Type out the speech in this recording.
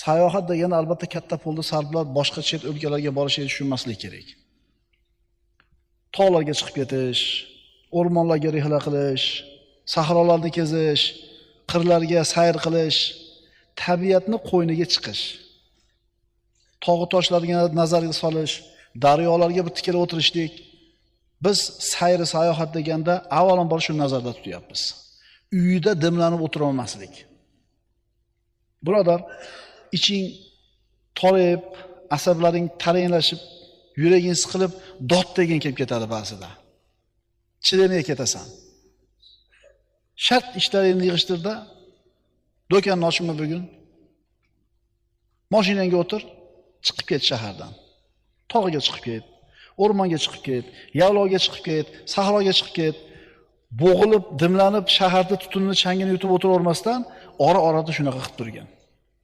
Sayohat degani albatta katta pulni sarflab boshqa chet o'lkalarga borishni tushunmaslik kerak. Tog'larga chiqib ketish, o'rmonlarga rihla qilish, sahrolarni kezish, qirlarga sayr qilish, tabiatni qo'yniga chiqish. Tog'i toshlarga nazarga solish, daryolarga bir tikilib o'tirishlik. Biz sayri sayohat deganda avvalambor shuni nazarda tutyapmiz. Uyida dimlanib o'tira olmaslik. Birodar, iching torayib, asablaring taranglashib, yuraging siqilib, dod degan kelib ketadi ba'zida. Chidamay ketasan. Shart ishlaringni yig'ishtirda, do'konni ochma bugun. Mashinangga o'tir, chiqib ket shahardan. Tog'iga chiqib ket, o'rmonga chiqib ket, yaylovga chiqib ket, sahroga chiqib ket. Bo'g'ilib, dimlanib, shaharda tutunni changini yutib o'tiravermasdan, ora-orada shunaqa qilib turgan.